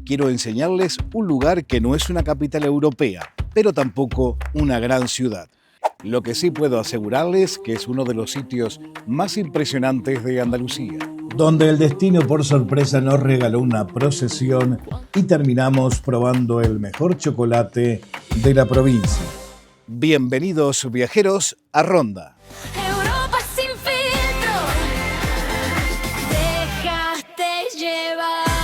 quiero enseñarles un lugar que no es una capital europea, pero tampoco una gran ciudad. Lo que sí puedo asegurarles que es uno de los sitios más impresionantes de Andalucía, donde el destino por sorpresa nos regaló una procesión y terminamos probando el mejor chocolate de la provincia. Bienvenidos viajeros a Ronda. Europa sin filtro, déjate llevar.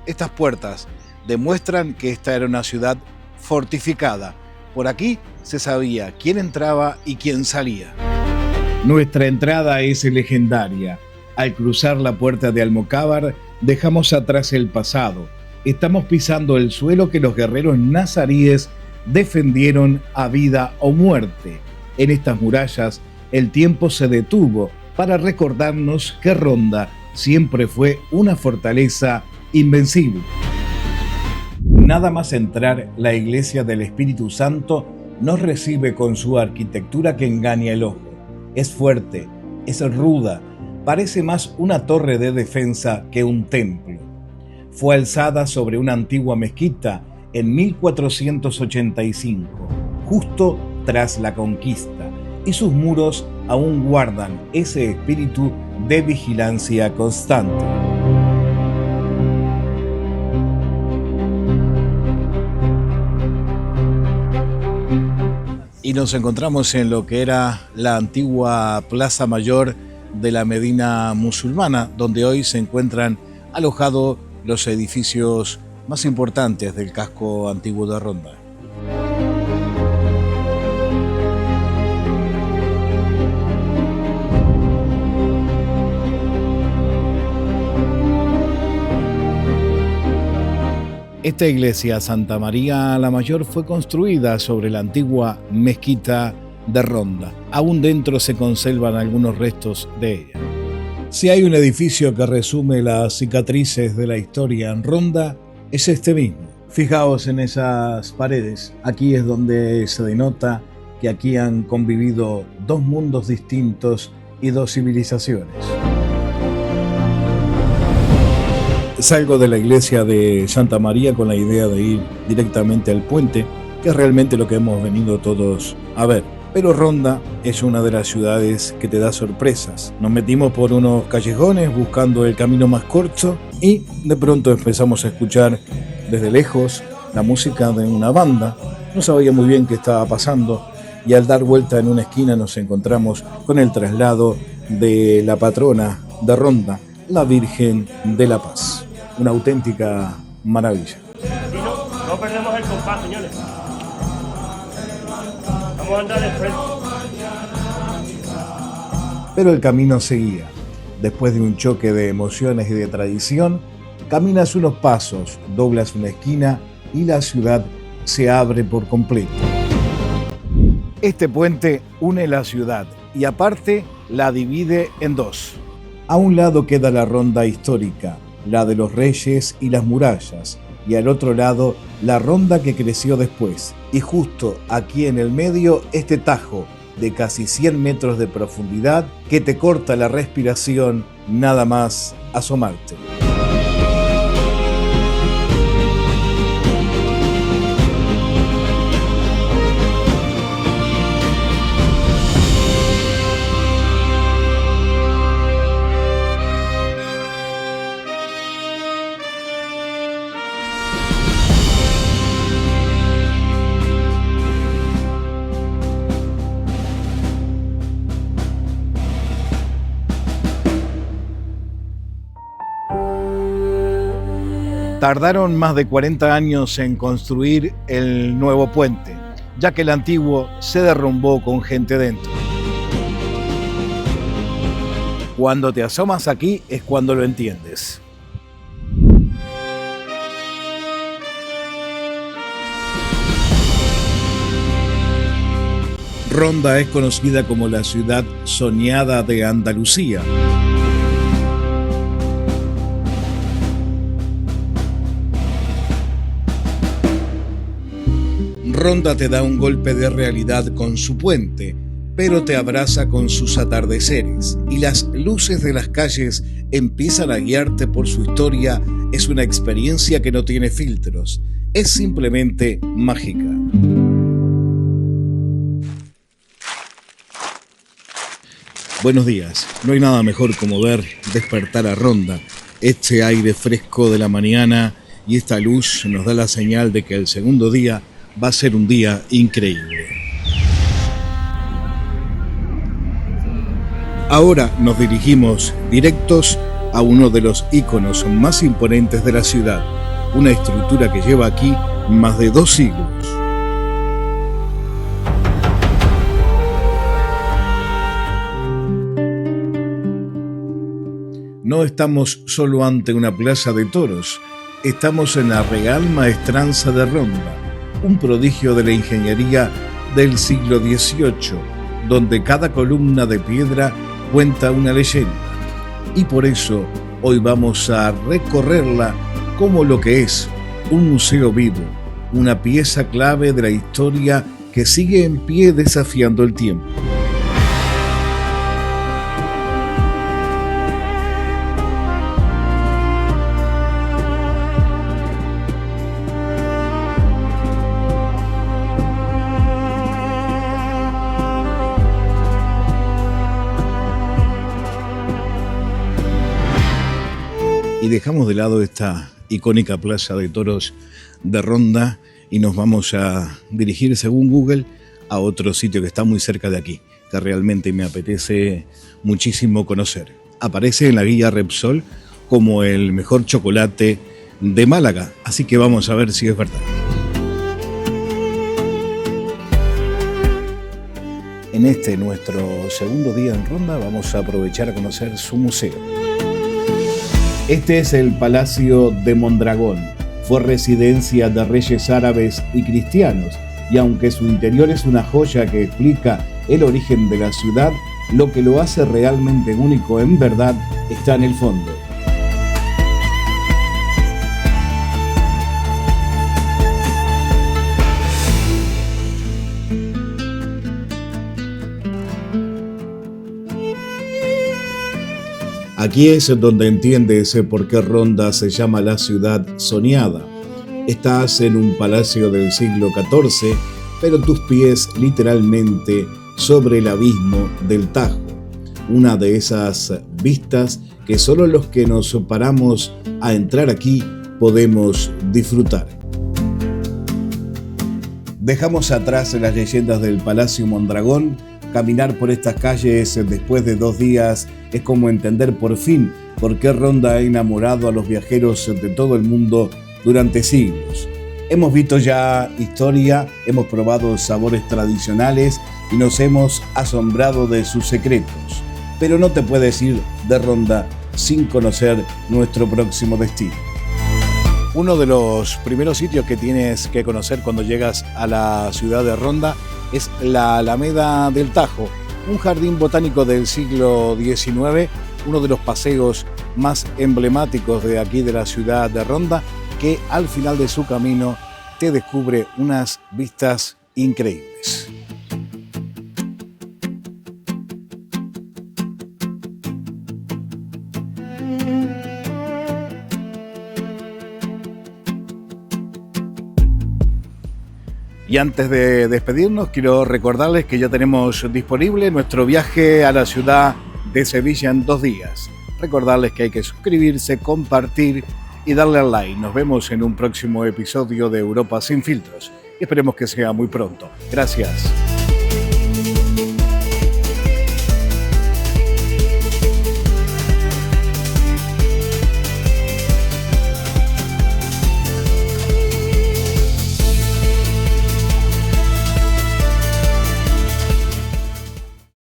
Estas puertas demuestran que esta era una ciudad fortificada. Por aquí se sabía quién entraba y quién salía. Nuestra entrada es legendaria. Al cruzar la puerta de Almocávar, dejamos atrás el pasado. Estamos pisando el suelo que los guerreros nazaríes defendieron a vida o muerte. En estas murallas, el tiempo se detuvo para recordarnos que Ronda siempre fue una fortaleza invencible. Nada más entrar, la iglesia del Espíritu Santo nos recibe con su arquitectura que engaña el ojo. Es fuerte, es ruda, parece más una torre de defensa que un templo. Fue alzada sobre una antigua mezquita en 1485, justo tras la conquista, y sus muros aún guardan ese espíritu de vigilancia constante. Y nos encontramos en lo que era la antigua Plaza Mayor de la Medina musulmana, donde hoy se encuentran alojados los edificios más importantes del casco antiguo de Ronda. Esta iglesia Santa María la Mayor fue construida sobre la antigua mezquita de Ronda. Aún dentro se conservan algunos restos de ella. Si hay un edificio que resume las cicatrices de la historia en Ronda, es este mismo. Fijaos en esas paredes. Aquí es donde se denota que aquí han convivido dos mundos distintos y dos civilizaciones. Salgo de la iglesia de Santa María con la idea de ir directamente al puente, que es realmente lo que hemos venido todos a ver. Pero Ronda es una de las ciudades que te da sorpresas. Nos metimos por unos callejones buscando el camino más corto y de pronto empezamos a escuchar desde lejos la música de una banda. No sabía muy bien qué estaba pasando y al dar vuelta en una esquina nos encontramos con el traslado de la patrona de Ronda, la Virgen de la Paz. Una auténtica maravilla. Y no perdemos el compás, señores. Vamos a andar de frente. Pero el camino seguía. Después de un choque de emociones y de tradición, caminas unos pasos, doblas una esquina y la ciudad se abre por completo. Este puente une la ciudad y aparte la divide en dos. A un lado queda la Ronda histórica, la de los reyes y las murallas, y al otro lado la Ronda que creció después. Y justo aquí en el medio este tajo de casi 100 metros de profundidad que te corta la respiración nada más asomarte. Tardaron más de 40 años en construir el nuevo puente, ya que el antiguo se derrumbó con gente dentro. Cuando te asomas aquí es cuando lo entiendes. Ronda es conocida como la ciudad soñada de Andalucía. Ronda te da un golpe de realidad con su puente, pero te abraza con sus atardeceres, y las luces de las calles empiezan a guiarte por su historia. Es una experiencia que no tiene filtros, es simplemente mágica. Buenos días, no hay nada mejor como ver despertar a Ronda. Este aire fresco de la mañana y esta luz nos da la señal de que el segundo día va a ser un día increíble. Ahora nos dirigimos directos a uno de los íconos más imponentes de la ciudad, una estructura que lleva aquí más de 2 siglos. No estamos solo ante una plaza de toros, estamos en la Real Maestranza de Ronda, un prodigio de la ingeniería del siglo XVIII, donde cada columna de piedra cuenta una leyenda. Y por eso hoy vamos a recorrerla como lo que es un museo vivo, una pieza clave de la historia que sigue en pie desafiando el tiempo. Y dejamos de lado esta icónica plaza de toros de Ronda y nos vamos a dirigir, según Google, a otro sitio que está muy cerca de aquí, que realmente me apetece muchísimo conocer. Aparece en la guía Repsol como el mejor chocolate de Málaga, así que vamos a ver si es verdad. En este nuestro segundo día en Ronda vamos a aprovechar a conocer su museo. Este es el Palacio de Mondragón. Fue residencia de reyes árabes y cristianos, y aunque su interior es una joya que explica el origen de la ciudad, lo que lo hace realmente único en verdad está en el fondo. Aquí es donde entiendes por qué Ronda se llama la ciudad soñada. Estás en un palacio del siglo XIV, pero tus pies literalmente sobre el abismo del Tajo. Una de esas vistas que solo los que nos paramos a entrar aquí podemos disfrutar. Dejamos atrás las leyendas del Palacio Mondragón. Caminar por estas calles después de 2 días es como entender por fin por qué Ronda ha enamorado a los viajeros de todo el mundo durante siglos. Hemos visto ya historia, hemos probado sabores tradicionales y nos hemos asombrado de sus secretos. Pero no te puedes ir de Ronda sin conocer nuestro próximo destino. Uno de los primeros sitios que tienes que conocer cuando llegas a la ciudad de Ronda es la Alameda del Tajo, un jardín botánico del siglo XIX, uno de los paseos más emblemáticos de aquí de la ciudad de Ronda, que al final de su camino te descubre unas vistas increíbles. Y antes de despedirnos, quiero recordarles que ya tenemos disponible nuestro viaje a la ciudad de Sevilla en 2 días. Recordarles que hay que suscribirse, compartir y darle al like. Nos vemos en un próximo episodio de Europa sin filtros. Y esperemos que sea muy pronto. Gracias.